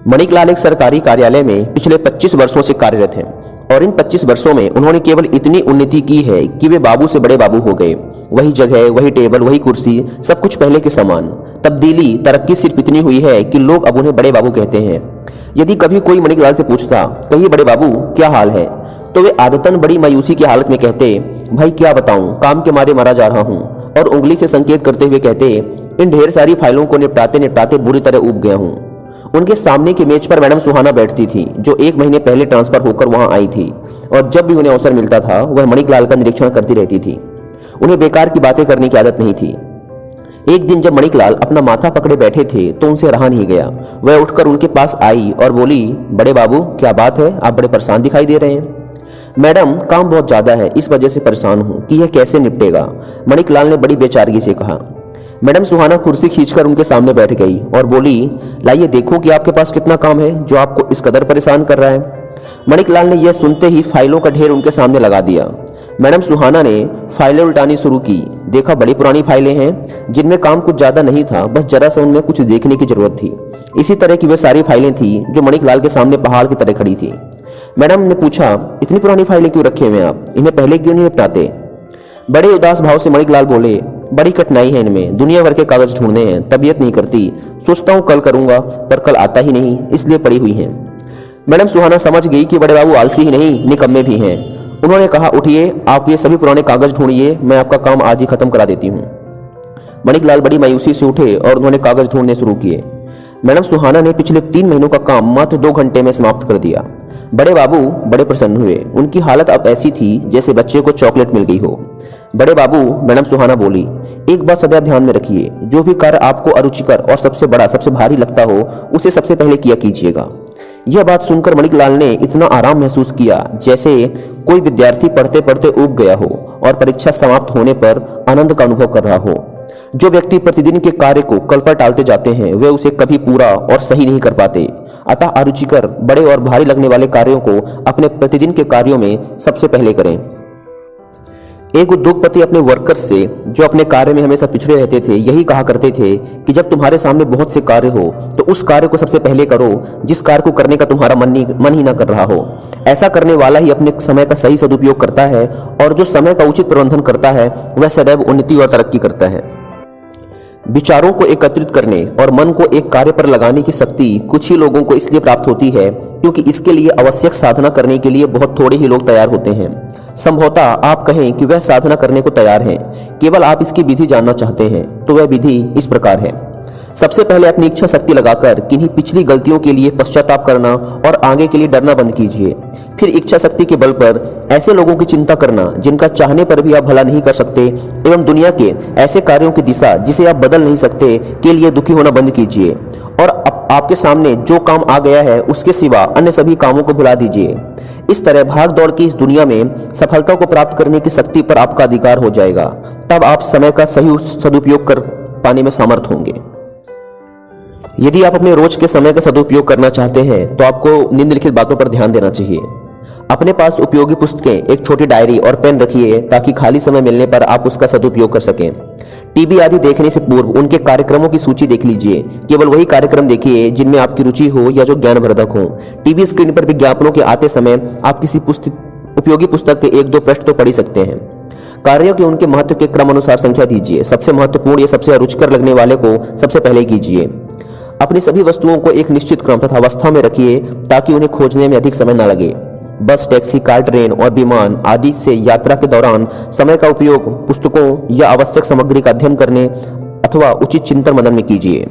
मणिकलाल एक सरकारी कार्यालय में पिछले 25 वर्षों से कार्यरत हैं और इन 25 वर्षों में उन्होंने केवल इतनी उन्नति की है कि वे बाबू से बड़े बाबू हो गए। वही जगह, वही टेबल, वही कुर्सी, सब कुछ पहले के समान। तब्दीली, तरक्की सिर्फ इतनी हुई है कि लोग अब उन्हें बड़े बाबू कहते हैं। यदि कभी कोई मणिकलाल से पूछता, कहिए बड़े बाबू क्या हाल है, तो वे आदतन बड़ी मायूसी की हालत में कहते, भाई क्या बताऊं, काम के मारे मरा जा रहा हूं, और उंगली से संकेत करते हुए कहते, इन ढेर सारी फाइलों को निपटाते निपटाते बुरी तरह ऊब गया हूं। उनके सामने की मेज पर मैडम सुहाना बैठती थी, जो 1 महीने पहले ट्रांसफर होकर वहां आई थी, और जब भी उन्हें अवसर मिलता था वह मणिकलाल का निरीक्षण करती रहती थी। उन्हें बेकार की बातें करने की आदत नहीं थी। एक दिन जब मणिकलाल अपना माथा पकड़े बैठे थे तो उनसे रहा नहीं गया। वह उठकर उनके पास आई और बोली, बड़े बाबू क्या बात है, आप बड़े परेशान दिखाई दे रहे हैं। मैडम काम बहुत ज्यादा है, इस वजह से परेशान हूं कि यह कैसे निपटेगा, मणिकलाल ने बड़ी बेचारगी से कहा। मैडम सुहाना कुर्सी खींचकर उनके सामने बैठ गई और बोली, लाइए देखो कि आपके पास कितना काम है जो आपको इस कदर परेशान कर रहा है। मणिकलाल ने यह सुनते ही फाइलों का ढेर उनके सामने लगा दिया। मैडम सुहाना ने फाइलें उल्टानी शुरू की। देखा बड़ी पुरानी फाइलें हैं जिनमें काम कुछ ज्यादा नहीं था, बस जरा सा उनमें कुछ देखने की जरूरत थी। इसी तरह की वे सारी फाइलें थी जो मणिकलाल के सामने पहाड़ की तरह खड़ी थी। मैडम ने पूछा, इतनी पुरानी फाइलें क्यों रखे हुए हैं आप, इन्हें पहले क्यों नहीं निपटाते। बड़े उदास भाव से मणिकलाल बोले, बड़ी कठिनाई है इनमें, दुनिया भर के कागज ढूंढने हैं, तबीयत नहीं करती, सोचता हूं कल करूंगा पर कल आता ही नहीं, इसलिए पड़ी हुई हैं। मैडम सुहाना समझ गई कि बड़े बाबू आलसी ही नहीं निकम्मे भी हैं। उन्होंने कहा, उठिए आप ये सभी पुराने कागज ढूंढिए, मैं आपका काम आज ही खत्म करा देती हूँ। मणिकलाल बड़ी मायूसी से उठे और उन्होंने कागज ढूंढने शुरू किए। मैडम सुहाना ने पिछले 3 महीनों का काम मात्र 2 घंटे में समाप्त कर दिया। बड़े बाबू बड़े प्रसन्न हुए। उनकी हालत अब ऐसी थी जैसे बच्चे को चॉकलेट मिल गई हो। बड़े बाबू, मैडम सुहाना बोली, एक बात सदैव ध्यान में रखिए, जो भी कार्य आपको अरुचिकर और सबसे बड़ा सबसे भारी लगता हो उसे सबसे पहले किया कीजिएगा। यह बात सुनकर मणिकलाल ने इतना आराम महसूस किया जैसे कोई विद्यार्थी पढ़ते पढ़ते ऊब गया हो और परीक्षा समाप्त होने पर आनंद का अनुभव कर रहा हो। जो व्यक्ति प्रतिदिन के कार्य को कल पर टालते जाते हैं वे उसे कभी पूरा और सही नहीं कर पाते। अतः अरुचिकर, बड़े और भारी लगने वाले कार्यों को अपने प्रतिदिन के कार्यों में सबसे पहले करें। एक उद्योगपति अपने वर्कर्स से, जो अपने कार्य में हमेशा पिछड़े रहते थे, यही कहा करते थे कि जब तुम्हारे सामने बहुत से कार्य हो तो उस कार्य को सबसे पहले करो जिस कार्य को करने का तुम्हारा मन ही ना कर रहा हो। ऐसा करने वाला ही अपने समय का सही सदुपयोग करता है, और जो समय का उचित प्रबंधन करता है वह सदैव उन्नति और तरक्की करता है। विचारों को एकत्रित करने और मन को एक कार्य पर लगाने की शक्ति कुछ ही लोगों को इसलिए प्राप्त होती है क्योंकि इसके लिए आवश्यक साधना करने के लिए बहुत थोड़े ही लोग तैयार होते हैं। संभवतः आप कहें कि वह साधना करने को तैयार हैं, केवल आप इसकी विधि जानना चाहते हैं, तो वह विधि इस प्रकार है। सबसे पहले अपनी इच्छा शक्ति लगाकर किन्हीं पिछली गलतियों के लिए पश्चाताप करना और आगे के लिए डरना बंद कीजिए। फिर इच्छा शक्ति के बल पर ऐसे लोगों की चिंता करना जिनका चाहने पर भी आप भला नहीं कर सकते, एवं दुनिया के ऐसे कार्यों की दिशा जिसे आप बदल नहीं सकते के लिए दुखी होना बंद कीजिए, और आपके सामने जो काम आ गया है उसके सिवा अन्य सभी कामों को भुला दीजिए। इस तरह भाग दौड़ की इस दुनिया में सफलता को प्राप्त करने की शक्ति पर आपका अधिकार हो जाएगा। तब आप समय का सही सदुपयोग कर पाने में समर्थ होंगे। यदि आप अपने रोज के समय का सदुपयोग करना चाहते हैं तो आपको निम्नलिखित बातों पर ध्यान देना चाहिए। अपने पास उपयोगी पुस्तकें, एक छोटी डायरी और पेन रखिए ताकि खाली समय मिलने पर आप उसका सदुपयोग कर सकें। टीवी आदि देखने से पूर्व उनके कार्यक्रमों की सूची देख लीजिए। केवल वही कार्यक्रम देखिए जिनमें आपकी रुचि हो या जो ज्ञानवर्धक हो। टीवी स्क्रीन पर विज्ञापनों के आते समय आप किसी उपयोगी पुस्तक के 1-2 पृष्ठ तो पढ़ ही सकते हैं। कार्यों के उनके महत्व के क्रम अनुसार संख्या दीजिए। सबसे महत्वपूर्ण या सबसे रुचिकर लगने वाले को सबसे पहले कीजिए। अपनी सभी वस्तुओं को एक निश्चित क्रम तथा अवस्था में रखिए ताकि उन्हें खोजने में अधिक समय न लगे। बस, टैक्सी, कार, ट्रेन और विमान आदि से यात्रा के दौरान समय का उपयोग पुस्तकों या आवश्यक सामग्री का अध्ययन करने अथवा उचित चिंतन मनन में कीजिए।